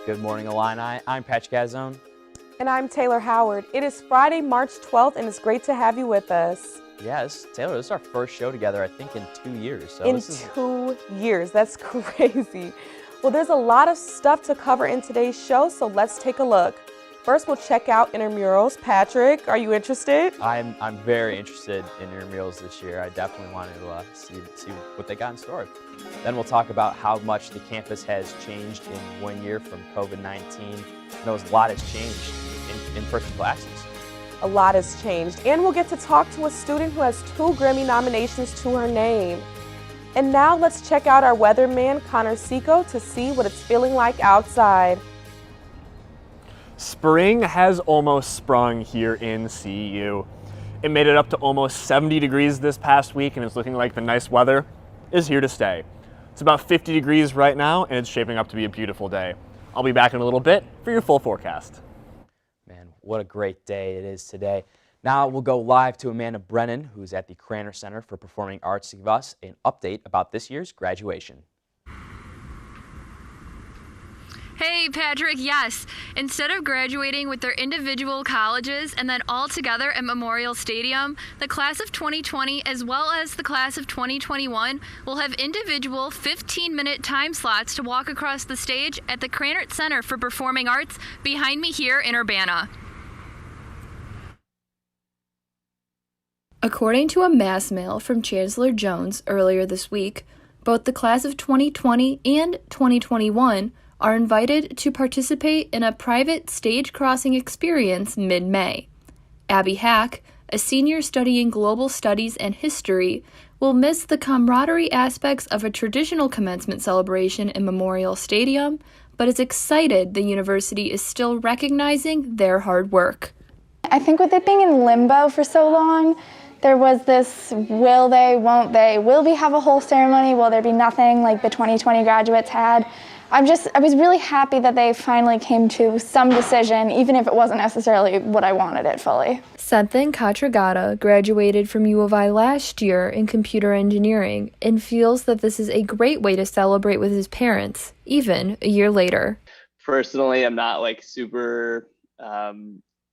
Good morning, Illini. I'm Patrick Gazzone. And I'm Taylor Howard. It is Friday, March 12th, and it's great to have you with us. Yes, Taylor, this is our first show together, I think, in 2 years. So in 2 years, that's crazy. Well, there's a lot of stuff to cover in today's show, so let's take a look. First, we'll check out intramurals. Patrick, are you interested? I'm very interested in intramurals this year. I definitely want to see what they got in store. Then we'll talk about how much the campus has changed in 1 year from COVID-19. I know a lot has changed in in-person classes. A lot has changed, and we'll get to talk to a student who has 2 Grammy nominations to her name. And now let's check out our weatherman, Connor Seco, to see what it's feeling like outside. Spring has almost sprung here in CEU. It made it up to almost 70 degrees this past week, and it's looking like the nice weather is here to stay. It's about 50 degrees right now, and it's shaping up to be a beautiful day. I'll be back in a little bit for your full forecast. Man, what a great day it is today. Now we'll go live to Amanda Brennan, who's at the Cranner Center for Performing Arts, to give us an update about this year's graduation. Hey, Patrick, yes. Instead of graduating with their individual colleges and then all together at Memorial Stadium, the class of 2020 as well as the class of 2021 will have individual 15-minute time slots to walk across the stage at the Cranner Center for Performing Arts behind me here in Urbana. According to a mass mail from Chancellor Jones earlier this week, both the class of 2020 and 2021 are invited to participate in a private stage crossing experience mid-May. Abby Hack, a senior studying global studies and history, will miss the camaraderie aspects of a traditional commencement celebration in Memorial Stadium, but is excited the university is still recognizing their hard work. I think with it being in limbo for so long, there was this will they, won't they, will we have a whole ceremony, will there be nothing like the 2020 graduates had? I was really happy that they finally came to some decision, even if it wasn't necessarily what I wanted it fully. Santhan Katragada graduated from U of I last year in computer engineering and feels that this is a great way to celebrate with his parents, even a year later. Personally, I'm not super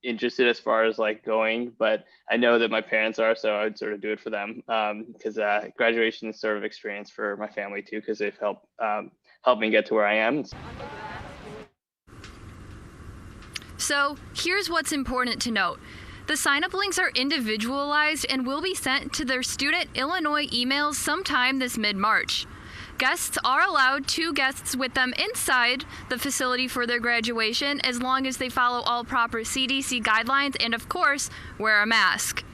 interested as far as going, but I know that my parents are, so I would sort of do it for them because graduation is sort of experience for my family too, because they've helped me get to where I am. So here's what's important to note. The sign-up links are individualized and will be sent to their student Illinois emails sometime this mid-March. Guests are allowed 2 guests with them inside the facility for their graduation as long as they follow all proper CDC guidelines and, of course, wear a mask.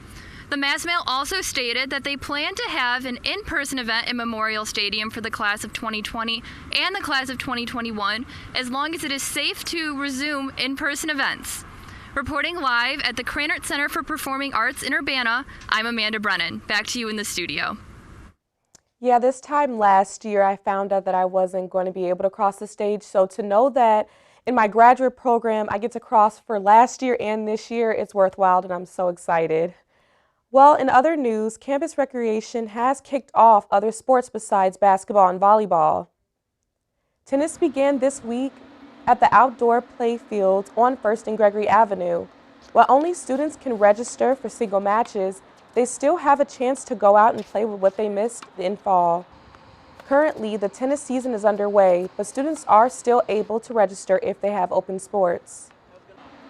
The mass mail also stated that they plan to have an in-person event in Memorial Stadium for the class of 2020 and the class of 2021 as long as it is safe to resume in-person events. Reporting live at the Cranner Center for Performing Arts in Urbana, I'm Amanda Brennan. Back to you in the studio. Yeah, this time last year I found out that I wasn't going to be able to cross the stage, so to know that in my graduate program I get to cross for last year and this year, it's worthwhile, and I'm so excited. Well, in other news, campus recreation has kicked off other sports besides basketball and volleyball. Tennis began this week at the outdoor play fields on 1st and Gregory Avenue. While only students can register for single matches, they still have a chance to go out and play with what they missed in fall. Currently, the tennis season is underway, but students are still able to register if they have open sports.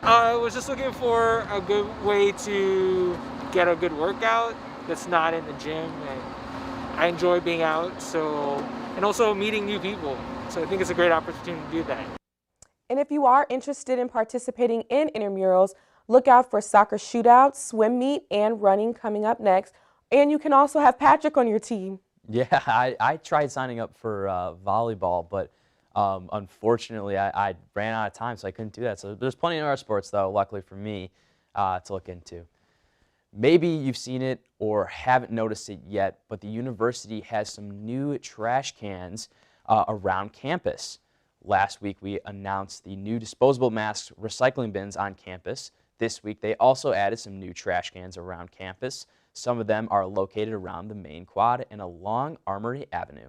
I was just looking for a good way to get a good workout that's not in the gym, and I enjoy being out, and also meeting new people. So I think it's a great opportunity to do that. And if you are interested in participating in intramurals, look out for soccer shootouts, swim meet, and running coming up next. And you can also have Patrick on your team. Yeah, I tried signing up for volleyball, but unfortunately I ran out of time, so I couldn't do that. So there's plenty of other sports, though, luckily for me, to look into. Maybe you've seen it or haven't noticed it yet, but the university has some new trash cans around campus. Last week we announced the new disposable mask recycling bins on campus. This week they also added some new trash cans around campus. Some of them are located around the main quad and along Armory Avenue.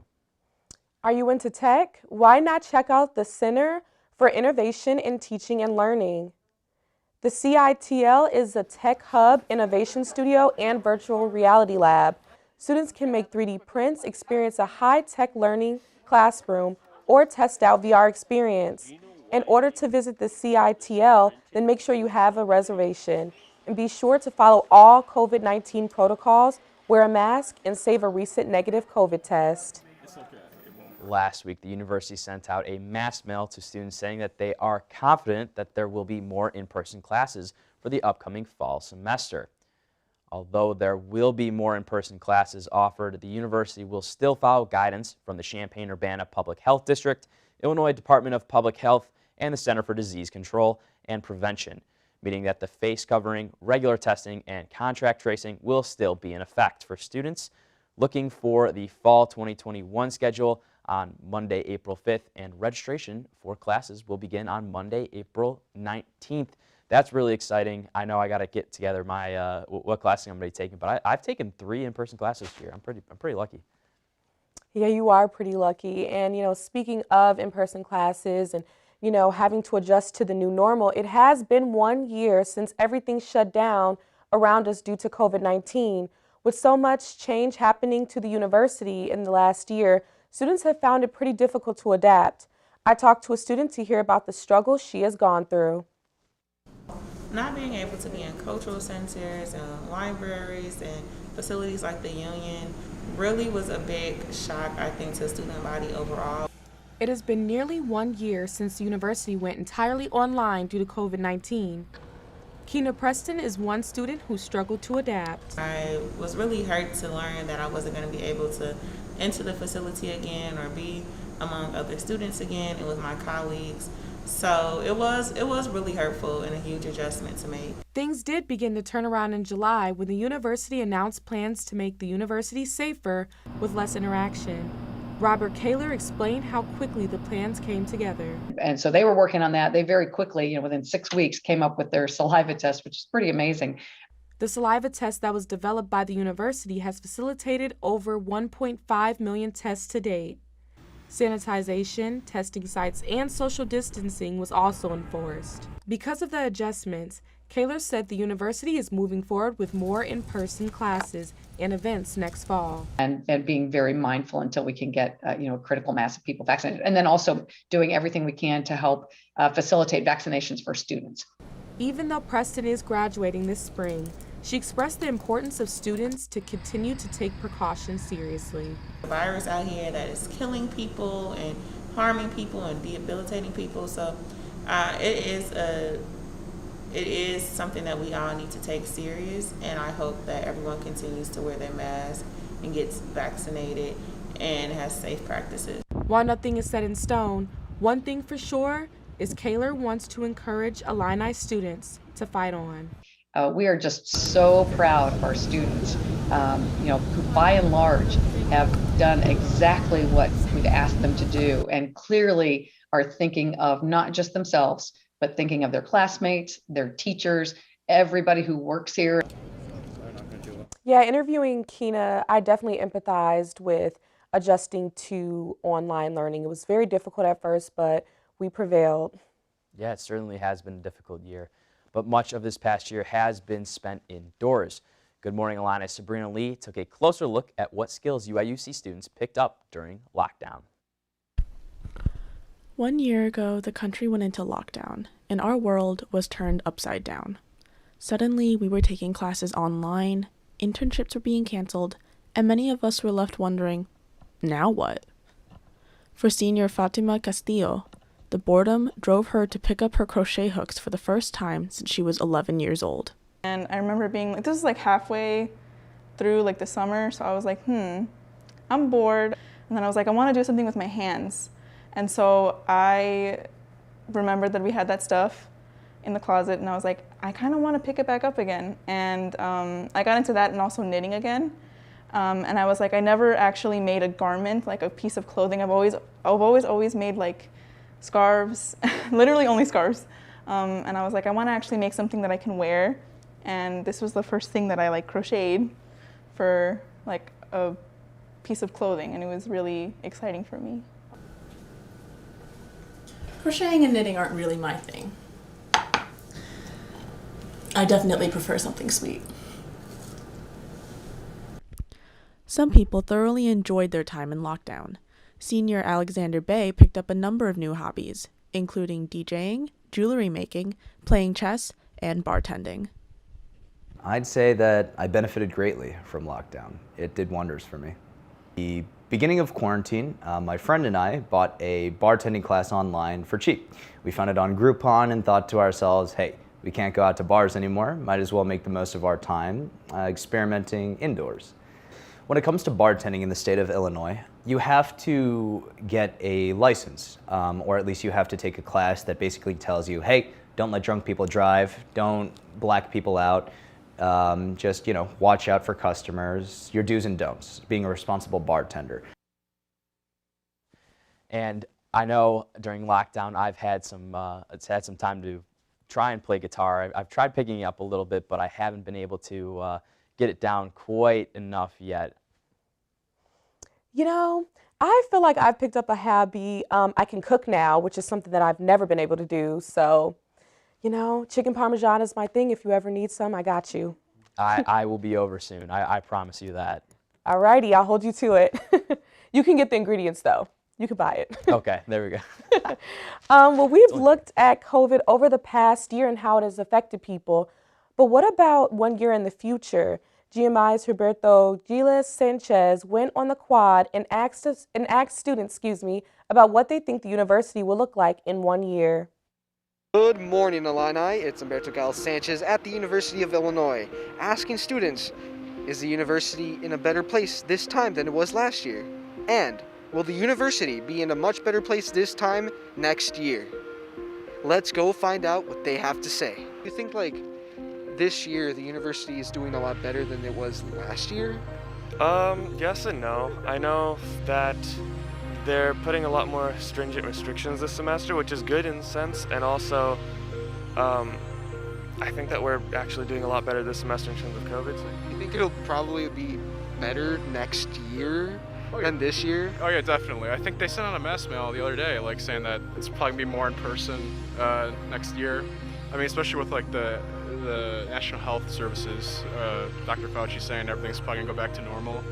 Are you into tech? Why not check out the Center for innovation in teaching and learning. The CITL is a tech hub, innovation studio, and virtual reality lab. Students can make 3D prints, experience a high-tech learning classroom, or test out VR experience. In order to visit the CITL, then make sure you have a reservation. And be sure to follow all COVID-19 protocols, wear a mask, and save a recent negative COVID test. Last week, the university sent out a mass mail to students saying that they are confident that there will be more in-person classes for the upcoming fall semester. Although there will be more in-person classes offered, the university will still follow guidance from the Champaign-Urbana Public Health District, Illinois Department of Public Health, and the Center for Disease Control and Prevention, meaning that the face covering, regular testing, and contact tracing will still be in effect for students looking for the fall 2021 schedule on Monday, April 5th, and registration for classes will begin on Monday, April 19th. That's really exciting. I know I got to get together my what classes I'm going to be taking, but I've taken 3 in-person classes this year. I'm pretty lucky. Yeah, you are pretty lucky. And, speaking of in-person classes and, having to adjust to the new normal, it has been 1 year since everything shut down around us due to COVID-19. With so much change happening to the university in the last year, students have found it pretty difficult to adapt. I talked to a student to hear about the struggle she has gone through. Not being able to be in cultural centers and libraries and facilities like the Union really was a big shock, I think, to the student body overall. It has been nearly 1 year since the university went entirely online due to COVID-19. Keena Preston is one student who struggled to adapt. I was really hurt to learn that I wasn't going to be able to enter the facility again or be among other students again and with my colleagues. So it was really hurtful and a huge adjustment to make. Things did begin to turn around in July when the university announced plans to make the university safer with less interaction. Robert Kaler explained how quickly the plans came together. And so they were working on that. They very quickly, within 6 weeks, came up with their saliva test, which is pretty amazing. The saliva test that was developed by the university has facilitated over 1.5 million tests to date. Sanitization, testing sites, and social distancing was also enforced. Because of the adjustments, Kaler said the university is moving forward with more in-person classes and events next fall. And being very mindful until we can get a critical mass of people vaccinated. And then also doing everything we can to help facilitate vaccinations for students. Even though Preston is graduating this spring, she expressed the importance of students to continue to take precautions seriously. The virus out here that is killing people and harming people and debilitating people. So it is something that we all need to take serious, and I hope that everyone continues to wear their mask and gets vaccinated and has safe practices. While nothing is set in stone, one thing for sure is Kaler wants to encourage Illini students to fight on. We are just so proud of our students, who by and large have done exactly what we've asked them to do and clearly are thinking of not just themselves, but thinking of their classmates, their teachers, everybody who works here. Yeah, interviewing Keena, I definitely empathized with adjusting to online learning. It was very difficult at first, but we prevailed. Yeah, it certainly has been a difficult year, but much of this past year has been spent indoors. Good Morning Illini Sabrina Lee took a closer look at what skills UIUC students picked up during lockdown. 1 year ago, the country went into lockdown, and our world was turned upside down. Suddenly, we were taking classes online, internships were being canceled, and many of us were left wondering, now what? For senior Fatima Castillo, the boredom drove her to pick up her crochet hooks for the first time since she was 11 years old. And I remember being like, this is like halfway through like the summer, so I was like, I'm bored. And then I was like, I want to do something with my hands. And so I remembered that we had that stuff in the closet, and I was like, I kind of want to pick it back up again. And I got into that and also knitting again. And I was like, I never actually made a garment, like a piece of clothing. I've always made like scarves, literally only scarves. And I was like, I want to actually make something that I can wear. And this was the first thing that I like crocheted for like a piece of clothing, and it was really exciting for me. Crocheting and knitting aren't really my thing. I definitely prefer something sweet. Some people thoroughly enjoyed their time in lockdown. Senior Alexander Bay picked up a number of new hobbies, including DJing, jewelry making, playing chess, and bartending. I'd say that I benefited greatly from lockdown. It did wonders for me. The beginning of quarantine, my friend and I bought a bartending class online for cheap. We found it on Groupon and thought to ourselves, hey, we can't go out to bars anymore, might as well make the most of our time experimenting indoors. When it comes to bartending in the state of Illinois, you have to get a license, or at least you have to take a class that basically tells you, hey, don't let drunk people drive, don't black people out, just, watch out for customers, your do's and don'ts, being a responsible bartender. And I know during lockdown I've had some time to try and play guitar. I've tried picking it up a little bit, but I haven't been able to get it down quite enough yet. I feel like I've picked up a hobby. I can cook now, which is something that I've never been able to do. So, chicken parmesan is my thing. If you ever need some, I got you. I will be over soon. I promise you that. Alrighty, I'll hold you to it. You can get the ingredients though. You can buy it. Okay, there we go. Well, we've looked at COVID over the past year and how it has affected people. But what about 1 year in the future? GMI's Roberto Giles Sanchez went on the quad and asked students, about what they think the university will look like in 1 year. Good morning, Illini. It's Humberto Giles Sanchez at the University of Illinois, asking students, is the university in a better place this time than it was last year? And will the university be in a much better place this time next year? Let's go find out what they have to say. You think this year the university is doing a lot better than it was last year? Yes and no. I know that they're putting a lot more stringent restrictions this semester, which is good in a sense, and also I think that we're actually doing a lot better this semester in terms of COVID. You think it'll probably be better next year than this year? Oh yeah, definitely. I think they sent out a mass mail the other day, saying that it's probably gonna be more in person next year. I mean, especially with the National Health Services, Dr. Fauci saying everything's probably gonna go back to normal.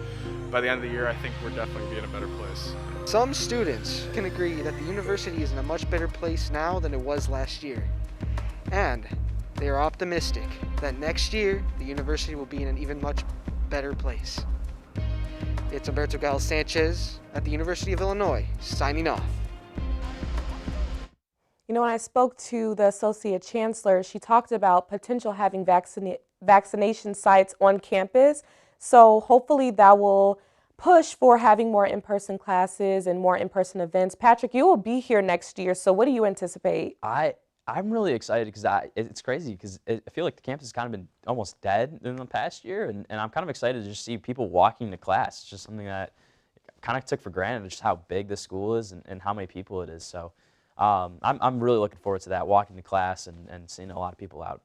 By the end of the year, I think we're definitely gonna be in a better place. Some students can agree that the university is in a much better place now than it was last year. And they are optimistic that next year, the university will be in an even much better place. It's Humberto Giles Sanchez at the University of Illinois, signing off. When I spoke to the Associate Chancellor, she talked about potential having vaccination sites on campus. So hopefully that will push for having more in-person classes and more in-person events. Patrick, you will be here next year, so what do you anticipate? I'm really excited because it's crazy because I feel like the campus has kind of been almost dead in the past year, and I'm kind of excited to just see people walking to class. It's just something that I kind of took for granted, just how big the school is and how many people it is. So I'm really looking forward to that, walking to class and seeing a lot of people out.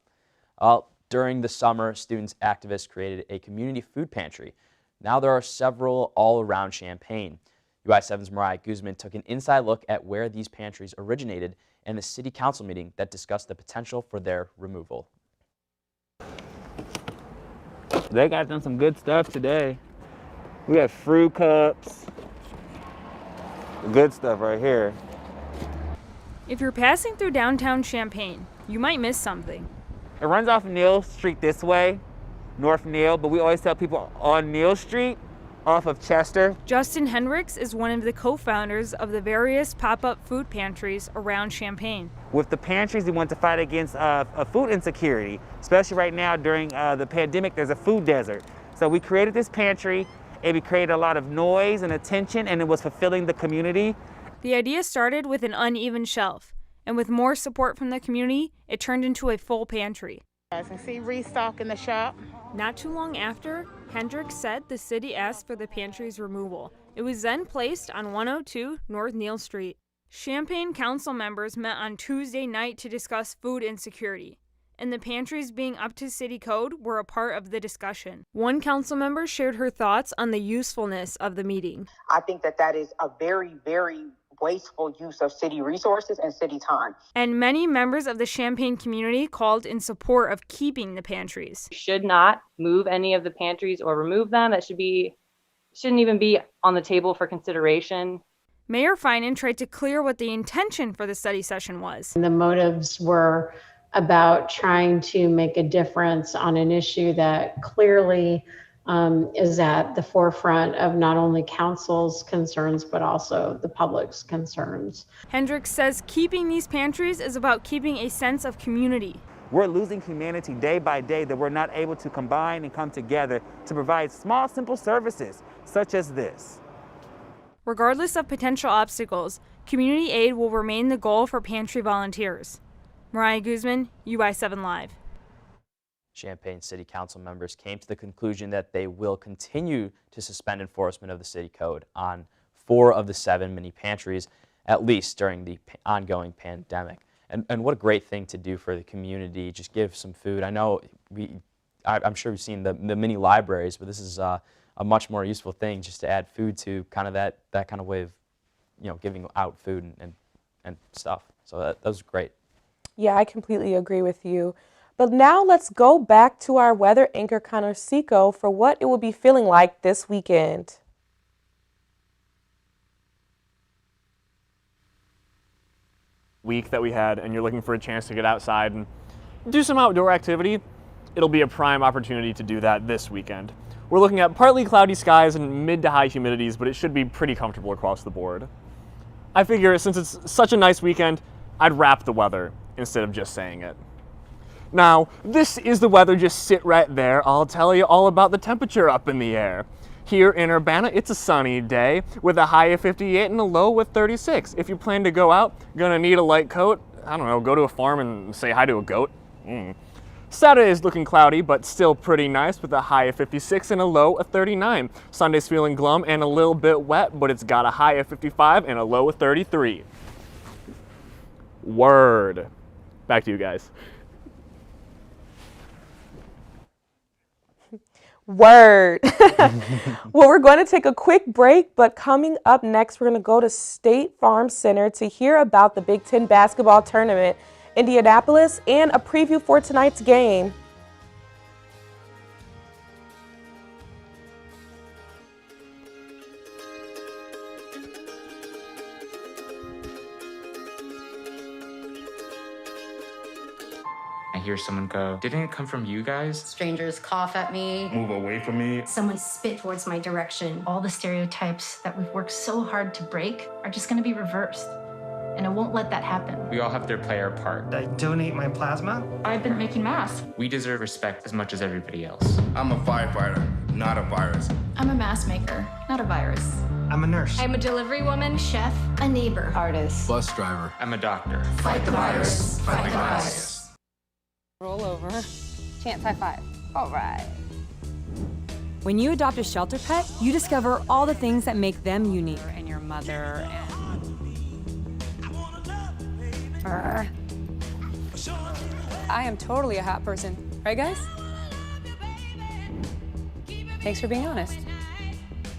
During the summer, students activists created a community food pantry. Now there are several all around Champaign. UI7's Mariah Guzman took an inside look at where these pantries originated and the city council meeting that discussed the potential for their removal. They got them some good stuff today. We have fruit cups, good stuff right here. If you're passing through downtown Champaign, you might miss something. It runs off Neal Street this way, North Neal, but we always tell people on Neal Street, off of Chester. Justin Hendricks is one of the co-founders of the various pop-up food pantries around Champaign. With the pantries, we want to fight against food insecurity, especially right now during the pandemic. There's a food desert. So we created this pantry, and we created a lot of noise and attention, and it was fulfilling the community. The idea started with an uneven shelf, and with more support from the community, it turned into a full pantry. And see restock in the shop. Not too long after, Hendricks said the city asked for the pantry's removal. It was then placed on 102 North Neal Street. Champaign council members met on Tuesday night to discuss food insecurity, and the pantries being up to city code were a part of the discussion. One council member shared her thoughts on the usefulness of the meeting. I think that is a very, very wasteful use of city resources and city time. And many members of the Champaign community called in support of keeping the pantries. Should not move any of the pantries or remove them. That shouldn't even be on the table for consideration. Mayor Finan tried to clear what the intention for the study session was. The motives were about trying to make a difference on an issue that clearly is at the forefront of not only council's concerns, but also the public's concerns. Hendricks says keeping these pantries is about keeping a sense of community. We're losing humanity day by day that we're not able to combine and come together to provide small, simple services such as this. Regardless of potential obstacles, community aid will remain the goal for pantry volunteers. Mariah Guzman, UI7 Live. Champaign City Council members came to the conclusion that they will continue to suspend enforcement of the city code on 4 of the 7 mini pantries, at least during the ongoing pandemic. And what a great thing to do for the community, just give some food. I know I'm sure we've seen the mini libraries, but this is a much more useful thing just to add food to kind of that kind of way of, giving out food and stuff. So that was great. Yeah, I completely agree with you. But now let's go back to our weather anchor Connor Seco for what it will be feeling like this weekend. Week that we had, and you're looking for a chance to get outside and do some outdoor activity, it'll be a prime opportunity to do that this weekend. We're looking at partly cloudy skies and mid to high humidities, but it should be pretty comfortable across the board. I figure since it's such a nice weekend, I'd wrap the weather instead of just saying it. Now, this is the weather, just sit right there. I'll tell you all about the temperature up in the air. Here in Urbana, it's a sunny day with a high of 58 and a low of 36. If you plan to go out, gonna need a light coat. I don't know, go to a farm and say hi to a goat. Saturday is looking cloudy, but still pretty nice with a high of 56 and a low of 39. Sunday's feeling glum and a little bit wet, but it's got a high of 55 and a low of 33. Word. Back to you guys. Word. Well, we're going to take a quick break, but coming up next, we're going to go to State Farm Center to hear about the Big Ten basketball tournament, Indianapolis, and a preview for tonight's game. I hear someone go, "Didn't it come from you guys?" Strangers cough at me. Move away from me. Someone spit towards my direction. All the stereotypes that we've worked so hard to break are just going to be reversed. And I won't let that happen. We all have to play our part. I donate my plasma. I've been making masks. We deserve respect as much as everybody else. I'm a firefighter, not a virus. I'm a mask maker, not a virus. I'm a nurse. I'm a delivery woman, chef, a neighbor, artist. Bus driver. I'm a doctor. Fight the virus. Fight the virus. Roll over. Chance high five. All right. When you adopt a shelter pet, you discover all the things that make them unique. And your mother and... I am totally a hot person. Right, guys? Thanks for being honest.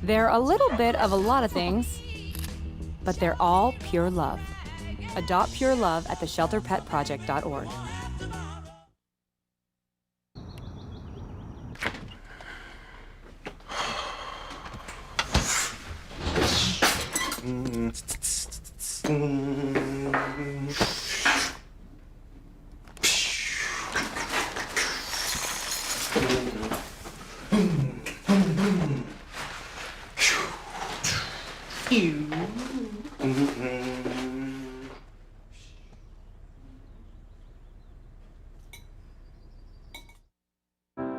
They're a little bit of a lot of things, but they're all pure love. Adopt pure love at theshelterpetproject.org.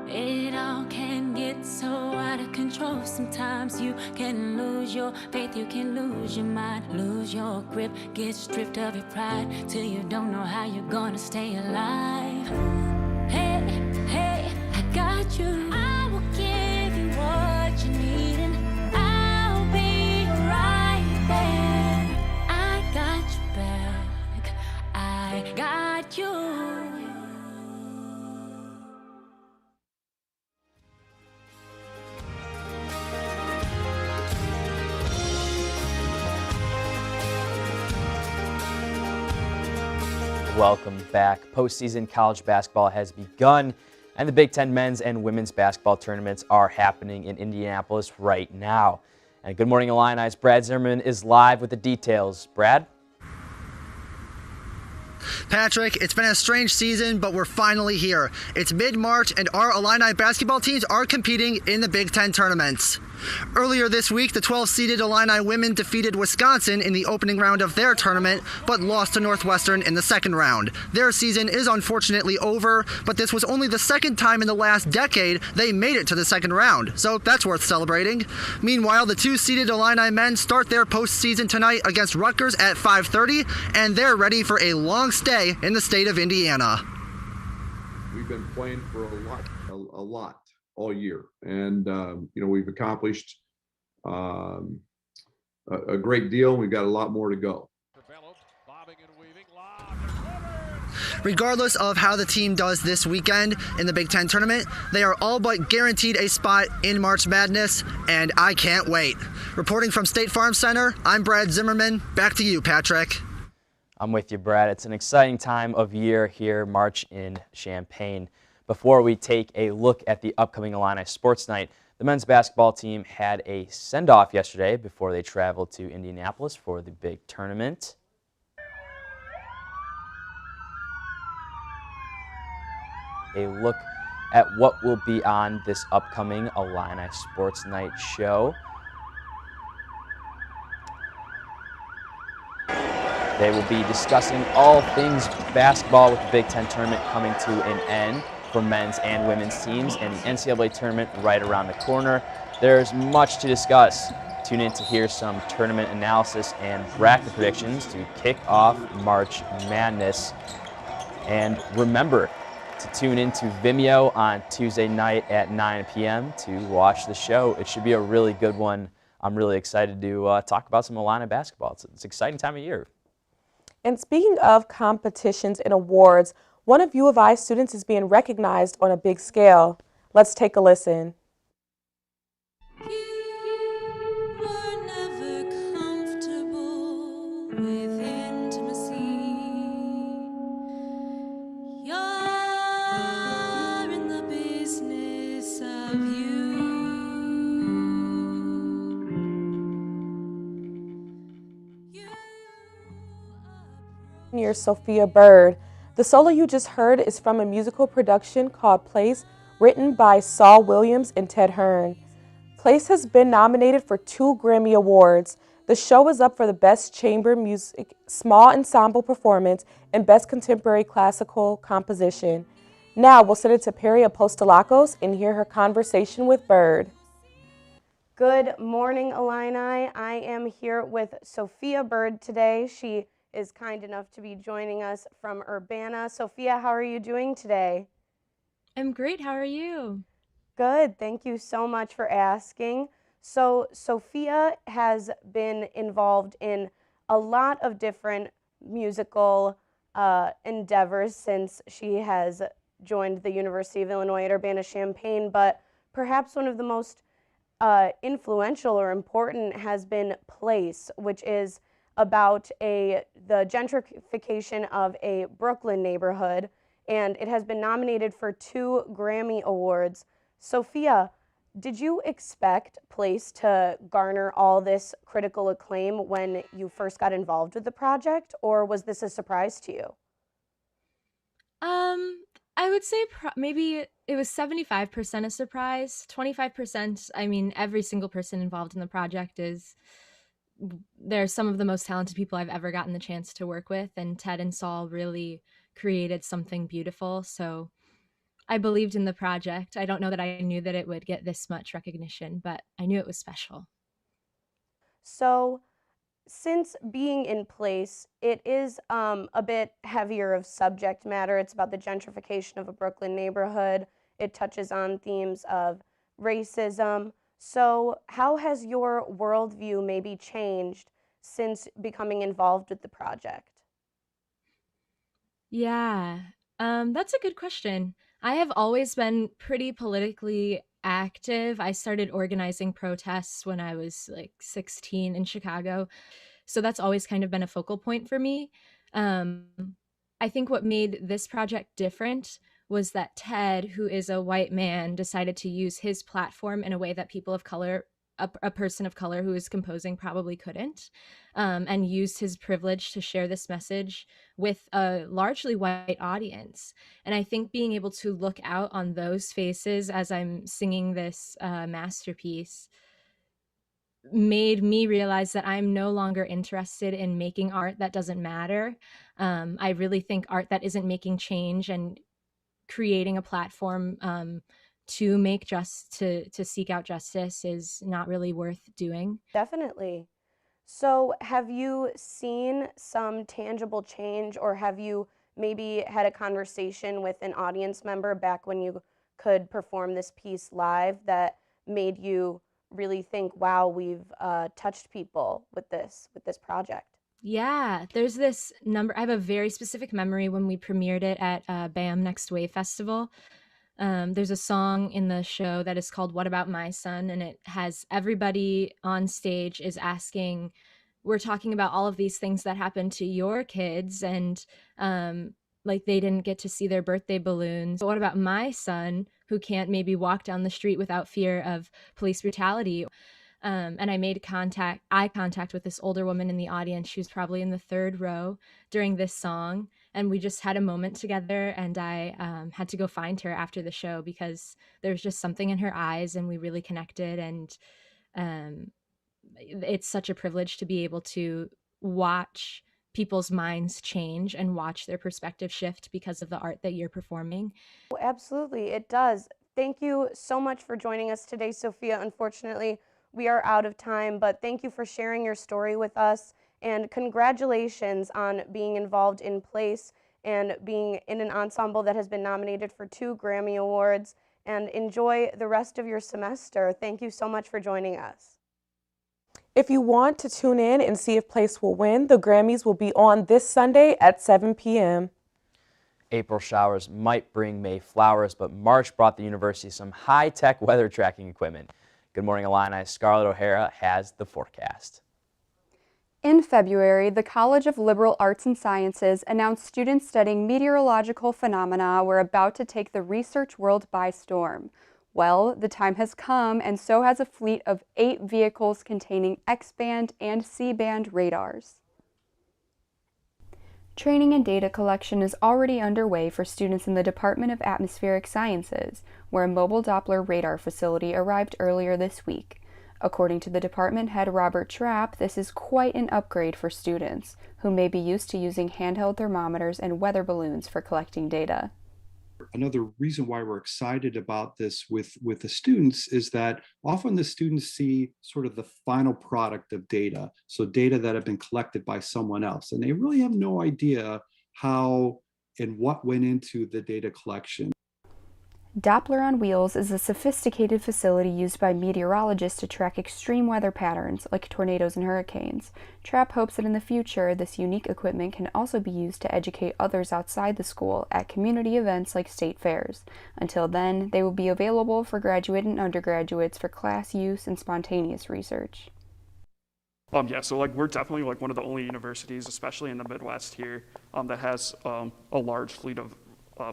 It all can get so out of control. Sometimes you can lose your faith, you can lose your mind, lose your grip, get stripped of your pride till you don't know how you're gonna stay alive. Hey, hey, I got you. I will give you what you need, and I'll be right there. I got you back. I got you. welcome back. Postseason college basketball has begun, and the Big Ten men's and women's basketball tournaments are happening in Indianapolis right now. And Good Morning Illini's Brad Zimmerman is live with the details. Brad? Patrick, it's been a strange season, but we're finally here. It's mid-March, and our Illini basketball teams are competing in the Big Ten tournaments. Earlier this week, the 12-seeded Illini women defeated Wisconsin in the opening round of their tournament, but lost to Northwestern in the second round. Their season is unfortunately over, but this was only the second time in the last decade they made it to the second round, so that's worth celebrating. Meanwhile, the 2-seeded Illini men start their postseason tonight against Rutgers at 5:30, and they're ready for a long stay in the state of Indiana. We've been playing for a lot all year, and we've accomplished a great deal. We've got a lot more to go. Regardless of how the team does this weekend in the Big Ten tournament, they are all but guaranteed a spot in March Madness, and I can't wait. Reporting from State Farm Center, I'm Brad Zimmerman. Back to you, Patrick. I'm with you, Brad. It's an exciting time of year here, March in Champaign. Before we take a look at the upcoming Illini Sports Night, the men's basketball team had a send-off yesterday before they traveled to Indianapolis for the big tournament. A look at what will be on this upcoming Illini Sports Night show. They will be discussing all things basketball with the Big Ten tournament coming to an end for men's and women's teams, and the NCAA tournament right around the corner. There's much to discuss. Tune in to hear some tournament analysis and bracket predictions to kick off March Madness. And remember to tune in to Vimeo on Tuesday night at 9 p.m. to watch the show. It should be a really good one. I'm really excited to talk about some Illini basketball. It's an exciting time of year. And speaking of competitions and awards, one of U of I students is being recognized on a big scale. Let's take a listen. Sophia Bird. The solo you just heard is from a musical production called Place, written by Saul Williams and Ted Hearn. Place has been nominated for 2 Grammy Awards. The show is up for the Best Chamber Music, Small Ensemble Performance, and Best Contemporary Classical Composition. Now we'll send it to Perry Apostolakos and hear her conversation with Bird. Good morning, Illini. I am here with Sophia Bird today. She is kind enough to be joining us from Urbana. Sophia, how are you doing today? I'm great. How are you? Good. Thank you so much for asking. So Sophia has been involved in a lot of different musical endeavors since she has joined the University of Illinois at Urbana-Champaign, but perhaps one of the most influential or important has been Place, which is about the gentrification of a Brooklyn neighborhood, and it has been nominated for 2 Grammy Awards. Sophia, did you expect Place to garner all this critical acclaim when you first got involved with the project, or was this a surprise to you? I would say maybe it was 75% a surprise, 25%. I mean, every single person involved in the project they're some of the most talented people I've ever gotten the chance to work with, and Ted and Saul really created something beautiful. So I believed in the project. I don't know that I knew that it would get this much recognition, but I knew it was special. So since being in Place, it is a bit heavier of subject matter. It's about the gentrification of a Brooklyn neighborhood. It touches on themes of racism. So how has your worldview maybe changed since becoming involved with the project? Yeah, that's a good question. I have always been pretty politically active. I started organizing protests when I was like 16 in Chicago. So that's always kind of been a focal point for me. I think what made this project different was that Ted, who is a white man, decided to use his platform in a way that people of color, a person of color who is composing, probably couldn't, and used his privilege to share this message with a largely white audience. And I think being able to look out on those faces as I'm singing this masterpiece made me realize that I'm no longer interested in making art that doesn't matter. I really think art that isn't making change and creating a platform to seek out justice is not really worth doing. Definitely. So have you seen some tangible change, or have you maybe had a conversation with an audience member back when you could perform this piece live that made you really think, wow, we've touched people with this project? Yeah, there's this number. I have a very specific memory when we premiered it at BAM Next Wave Festival. There's a song in the show that is called What About My Son? And it has everybody on stage is asking, we're talking about all of these things that happened to your kids, and like they didn't get to see their birthday balloons. But what about my son who can't maybe walk down the street without fear of police brutality? And I made eye contact with this older woman in the audience. She was probably in the third row during this song. And we just had a moment together, and I had to go find her after the show because there was just something in her eyes and we really connected. And it's such a privilege to be able to watch people's minds change and watch their perspective shift because of the art that you're performing. Oh, absolutely, it does. Thank you so much for joining us today, Sophia. Unfortunately, we are out of time, but thank you for sharing your story with us, and congratulations on being involved in Place and being in an ensemble that has been nominated for 2 Grammy Awards, and enjoy the rest of your semester. Thank you so much for joining us. If you want to tune in and see if Place will win, the Grammys will be on this Sunday at 7 p.m. April showers might bring May flowers, but March brought the university some high-tech weather tracking equipment. Good Morning Illini, Scarlett O'Hara has the forecast. In February, the College of Liberal Arts and Sciences announced students studying meteorological phenomena were about to take the research world by storm. Well, the time has come, and so has a fleet of 8 vehicles containing X-band and C-band radars. Training and data collection is already underway for students in the Department of Atmospheric Sciences, where a mobile Doppler radar facility arrived earlier this week. According to the department head Robert Trapp, this is quite an upgrade for students, who may be used to using handheld thermometers and weather balloons for collecting data. Another reason why we're excited about this with the students is that often the students see sort of the final product of data, so data that have been collected by someone else, and they really have no idea how and what went into the data collection. Doppler on Wheels is a sophisticated facility used by meteorologists to track extreme weather patterns like tornadoes and hurricanes. Trapp hopes that in the future, this unique equipment can also be used to educate others outside the school at community events like state fairs. Until then, they will be available for graduate and undergraduates for class use and spontaneous research. Yeah, so we're definitely one of the only universities, especially in the Midwest here, that has a large fleet of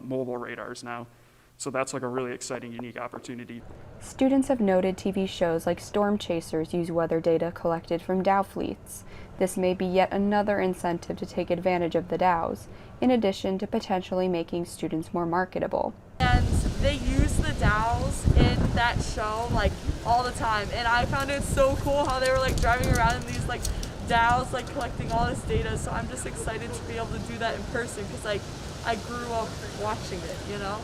mobile radars now. So that's a really exciting, unique opportunity. Students have noted TV shows like Storm Chasers use weather data collected from Dow fleets. This may be yet another incentive to take advantage of the Dows, in addition to potentially making students more marketable. And they use the Dows in that show all the time, and I found it so cool how they were driving around in these Dows collecting all this data. So I'm just excited to be able to do that in person because I grew up watching it, you know.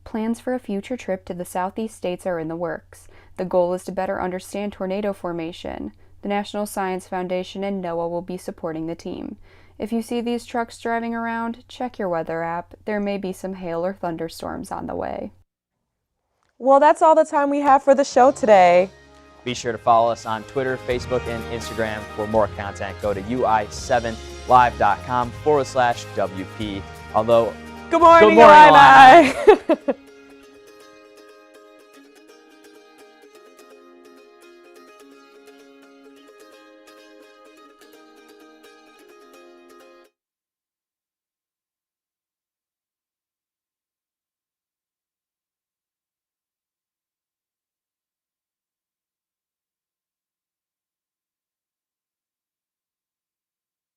Plans for a future trip to the southeast states are in the works. The goal is to better understand tornado formation. The National Science Foundation and NOAA will be supporting the team. If you see these trucks driving around, check your weather app. There may be some hail or thunderstorms on the way. Well, that's all the time we have for the show today. Be sure to follow us on Twitter, Facebook, and Instagram for more content. Go to ui7live.com/WP. Although, Good morning, Illini.